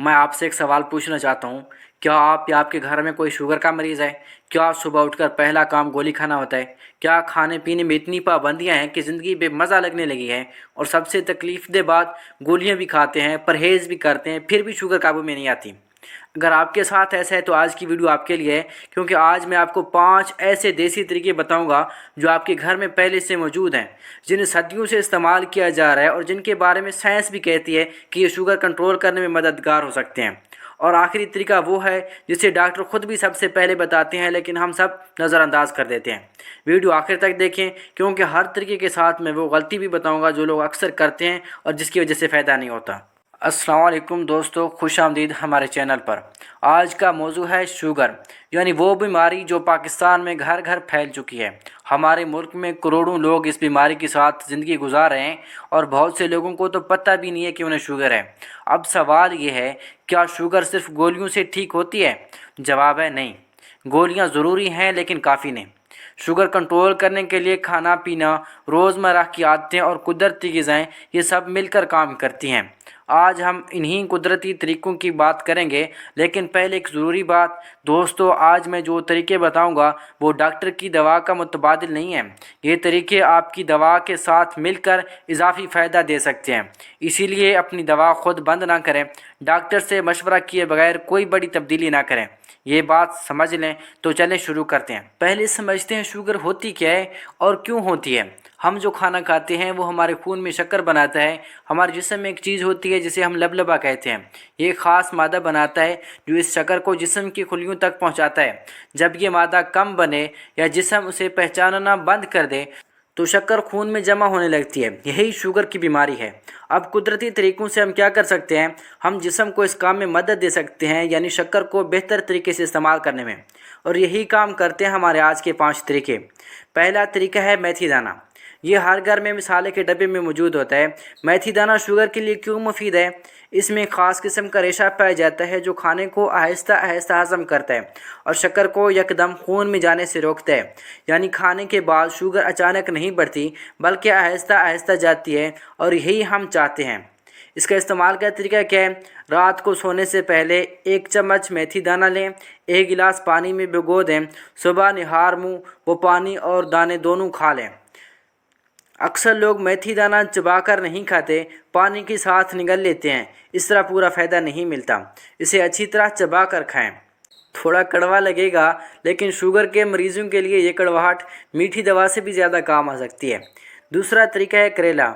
मैं आपसे एक सवाल पूछना चाहता हूँ। क्या आप या आपके घर में कोई शुगर का मरीज़ है? क्या सुबह उठकर पहला काम गोली खाना होता है? क्या खाने पीने में इतनी पाबंदियाँ हैं कि ज़िंदगी बेमज़ा लगने लगी है? और सबसे तकलीफ़देह बात, गोलियाँ भी खाते हैं, परहेज़ भी करते हैं, फिर भी शुगर काबू में नहीं आती। अगर आपके साथ ऐसा है तो आज की वीडियो आपके लिए है, क्योंकि आज मैं आपको 5 ऐसे देसी तरीके बताऊंगा जो आपके घर में पहले से मौजूद हैं, जिन्हें सदियों से इस्तेमाल किया जा रहा है और जिनके बारे में साइंस भी कहती है कि ये शुगर कंट्रोल करने में मददगार हो सकते हैं। और आखिरी तरीका वो है जिसे डॉक्टर खुद भी सबसे पहले बताते हैं, लेकिन हम सब नज़रअंदाज कर देते हैं। वीडियो आखिर तक देखें, क्योंकि हर तरीके के साथ मैं वो गलती भी बताऊंगा जो लोग अक्सर करते हैं और जिसकी वजह से फ़ायदा नहीं होता। अस्सलाम वालेकुम दोस्तों, खुश आमदीद हमारे चैनल पर। आज का मौजू है शुगर, यानी वो बीमारी जो पाकिस्तान में घर घर फैल चुकी है। हमारे मुल्क में करोड़ों लोग इस बीमारी के साथ ज़िंदगी गुजार रहे हैं और बहुत से लोगों को तो पता भी नहीं है कि उन्हें शुगर है। अब सवाल ये है, क्या शुगर सिर्फ गोलियों से ठीक होती है? जवाब है नहीं। गोलियां ज़रूरी हैं लेकिन काफ़ी नहीं। शुगर कंट्रोल करने के लिए खाना पीना, रोज़मर्रा की आदतें और कुदरती ग़िज़ाएँ, ये सब मिलकर काम करती हैं। आज हम इन्हीं कुदरती तरीक़ों की बात करेंगे, लेकिन पहले एक ज़रूरी बात दोस्तों, आज मैं जो तरीके बताऊंगा वो डॉक्टर की दवा का मुतबादिल नहीं है। ये तरीके आपकी दवा के साथ मिलकर इजाफ़ी फ़ायदा दे सकते हैं। इसीलिए अपनी दवा खुद बंद ना करें, डॉक्टर से मशवरा किए बगैर कोई बड़ी तब्दीली ना करें। ये बात समझ लें। तो चलें शुरू करते हैं। पहले समझते हैं शुगर होती क्या है और क्यों होती है। हम जो खाना खाते हैं वो हमारे खून में शक्कर बनाता है। हमारे जिस्म में एक चीज़ होती है जिसे हम लबलबा कहते हैं। ये ख़ास मादा बनाता है जो इस शक्कर को जिस्म की खुलियों तक पहुंचाता है। जब ये मादा कम बने या जिस्म उसे पहचानना बंद कर दे तो शक्कर खून में जमा होने लगती है। यही शुगर की बीमारी है। अब कुदरती तरीक़ों से हम क्या कर सकते हैं? हम जिस्म को इस काम में मदद दे सकते हैं, यानी शक्कर को बेहतर तरीके से इस्तेमाल करने में। और यही काम करते हैं हमारे आज के 5 तरीके। पहला तरीका है मेथी दाना। ये हर घर में मिसाले के डब्बे में मौजूद होता है। मेथी दाना शुगर के लिए क्यों मुफीद है? इसमें ख़ास किस्म का रेशा पाया जाता है जो खाने को आहिस्ता आहिस्ता हज़म करता है और शक्कर को यकदम खून में जाने से रोकता है। यानी खाने के बाद शुगर अचानक नहीं बढ़ती, बल्कि आहिस्ता आहिस्ता जाती है, और यही हम चाहते हैं। इसका इस्तेमाल का तरीका क्या है? रात को सोने से पहले 1 चम्मच मेथी दाना लें, 1 गिलास पानी में भिगो दें। सुबह निहार मुँह वो पानी और दाने दोनों खा लें। अक्सर लोग मेथी दाना चबाकर नहीं खाते, पानी के साथ निगल लेते हैं। इस तरह पूरा फ़ायदा नहीं मिलता। इसे अच्छी तरह चबा कर खाएँ। थोड़ा कड़वा लगेगा, लेकिन शुगर के मरीज़ों के लिए ये कड़वाहट मीठी दवा से भी ज़्यादा काम आ सकती है। दूसरा तरीका है करेला।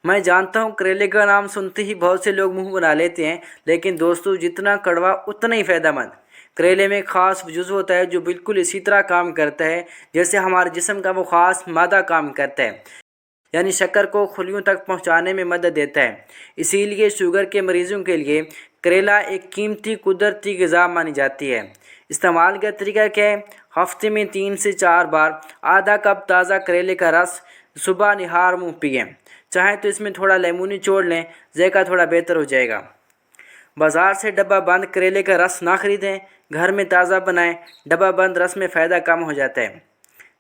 मैं जानता हूँ करेले का नाम सुनते ही बहुत से लोग मुंह बना लेते हैं, लेकिन दोस्तों जितना कड़वा उतना ही फ़ायदेमंद। करेले में ख़ास जुज़ होता है जो बिल्कुल इसी तरह काम करता है जैसे हमारे जिस्म का वो ख़ास मादा काम करता है, यानी शक्कर को खुलियों तक पहुंचाने में मदद देता है। इसीलिए शुगर के मरीज़ों के लिए करेला एक कीमती कुदरती ग़िज़ा मानी जाती है। इस्तेमाल का तरीका क्या है? हफ्ते में 3 से 4 बार आधा कप ताज़ा करेले का रस सुबह निहार मुँह पिएँ। चाहें तो इसमें थोड़ा लेमन निचोड़ लें, ज़ायका थोड़ा बेहतर हो जाएगा। बाज़ार से डब्बा बंद करेले का रस ना ख़रीदें, घर में ताज़ा बनाएं। डब्बा बंद रस में फ़ायदा कम हो जाता है।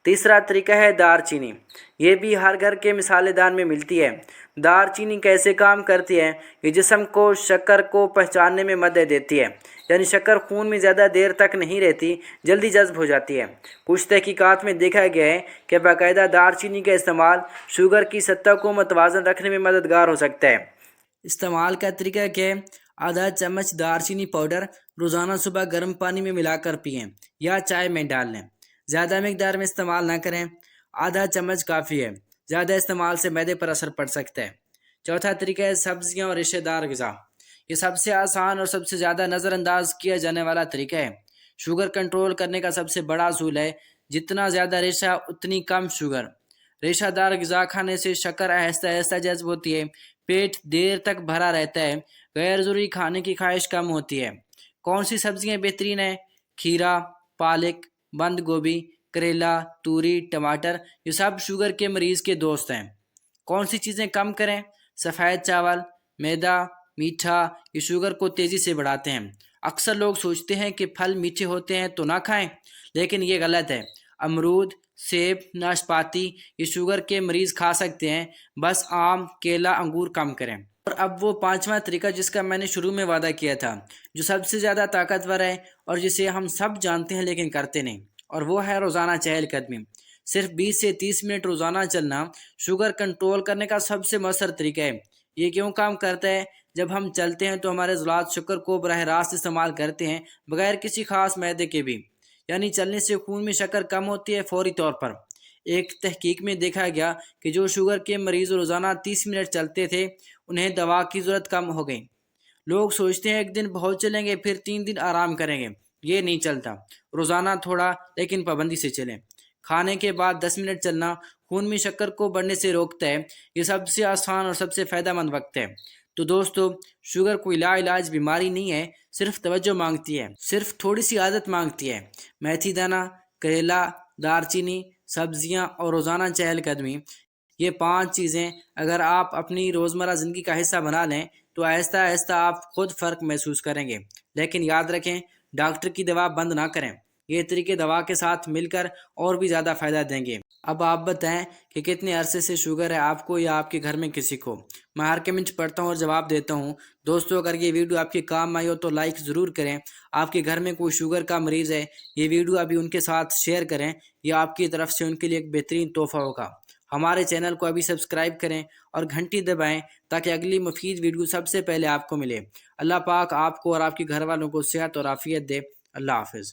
तीसरा तरीका है दालचीनी। ये भी हर घर के मिसालेदान में मिलती है। दालचीनी कैसे काम करती है? ये जिस्म को शक्कर को पहचानने में मदद देती है, यानी शक्कर खून में ज़्यादा देर तक नहीं रहती, जल्दी जज़्ब हो जाती है। कुछ तहकीकात में देखा गया है कि बाकायदा दालचीनी का इस्तेमाल शुगर की सतह को मतवाज़न रखने में मददगार हो सकता है। इस्तेमाल का तरीका क्या है? आधा चम्मच दालचीनी पाउडर रोज़ाना सुबह गर्म पानी में मिलाकर पिएँ या चाय में डाल लें। ज़्यादा मकदार में इस्तेमाल ना करें, आधा चम्मच काफ़ी है। ज़्यादा इस्तेमाल से मैदे पर असर पड़ सकता है। चौथा तरीका है सब्ज़ियाँ और रेशेदार ग़िज़ा। ये सबसे आसान और सबसे ज़्यादा नज़रअंदाज किया जाने वाला तरीका है। शुगर कंट्रोल करने का सबसे बड़ा असूल है, जितना ज़्यादा रेशा उतनी कम शुगर। रेशादार ग़िज़ा खाने से शक्कर आहिस्ता आहिस्ता जज़्ब होती है, पेट देर तक भरा रहता है, गैर ज़रूरी खाने की ख्वाहिश कम होती है। कौन सी सब्ज़ियाँ बेहतरीन हैं? खीरा, पालक, बंद गोभी, करेला, तूरी, टमाटर, ये सब शुगर के मरीज़ के दोस्त हैं। कौन सी चीज़ें कम करें? सफ़ेद चावल, मैदा, मीठा, ये शुगर को तेज़ी से बढ़ाते हैं। अक्सर लोग सोचते हैं कि फल मीठे होते हैं तो ना खाएं, लेकिन ये गलत है। अमरूद, सेब, नाशपाती, ये शुगर के मरीज़ खा सकते हैं, बस आम, केला, अंगूर कम करें। اور اب وہ پانچواں طریقہ جس کا میں نے شروع میں وعدہ کیا تھا، جو سب سے زیادہ طاقتور ہے اور جسے ہم سب جانتے ہیں لیکن کرتے نہیں، اور وہ ہے روزانہ چہل قدمی۔ صرف 20 سے 30 منٹ روزانہ چلنا شوگر کنٹرول کرنے کا سب سے مؤثر طریقہ ہے۔ یہ کیوں کام کرتا ہے؟ جب ہم چلتے ہیں تو ہمارے عضلات شکر کو براہ راست استعمال کرتے ہیں، بغیر کسی خاص معدے کے بھی۔ یعنی چلنے سے خون میں شکر کم ہوتی ہے فوری طور پر۔ ایک تحقیق میں دیکھا گیا کہ جو شوگر کے مریض روزانہ 30 منٹ چلتے تھے، انہیں دوا کی ضرورت کم ہو گئی۔ لوگ سوچتے ہیں ایک دن بہت چلیں گے پھر 3 دن آرام کریں گے۔ یہ نہیں چلتا۔ روزانہ تھوڑا لیکن پابندی سے چلیں۔ کھانے کے بعد 10 منٹ چلنا خون میں شکر کو بڑھنے سے روکتا ہے۔ یہ سب سے آسان اور سب سے فائدہ مند وقت ہے۔ تو دوستو، شوگر کوئی لا علاج بیماری نہیں ہے، صرف توجہ مانگتی ہے، صرف تھوڑی سی عادت مانگتی ہے۔ میتھی دانہ، کریلا، دار چینی، سبزیاں اور روزانہ چہل قدمی، یہ 5 چیزیں اگر آپ اپنی روزمرہ زندگی کا حصہ بنا لیں تو آہستہ آہستہ آپ خود فرق محسوس کریں گے۔ لیکن یاد رکھیں، ڈاکٹر کی دوا بند نہ کریں۔ یہ طریقے دوا کے ساتھ مل کر اور بھی زیادہ فائدہ دیں گے۔ اب آپ بتائیں کہ کتنے عرصے سے شوگر ہے آپ کو یا آپ کے گھر میں کسی کو؟ میں ہر کمنٹ پڑھتا ہوں اور جواب دیتا ہوں۔ دوستو، اگر یہ ویڈیو آپ کے کام آئی ہو تو لائک ضرور کریں۔ آپ کے گھر میں کوئی شوگر کا مریض ہے، یہ ویڈیو ابھی ان کے ساتھ شیئر کریں۔ یہ آپ کی طرف سے ان کے لیے ایک بہترین تحفہ ہوگا۔ ہمارے چینل کو ابھی سبسکرائب کریں اور گھنٹی دبائیں تاکہ اگلی مفید ویڈیو سب سے پہلے آپ کو ملے۔ اللہ پاک آپ کو اور آپ کے گھر والوں کو صحت اور عافیت دے۔ اللہ حافظ۔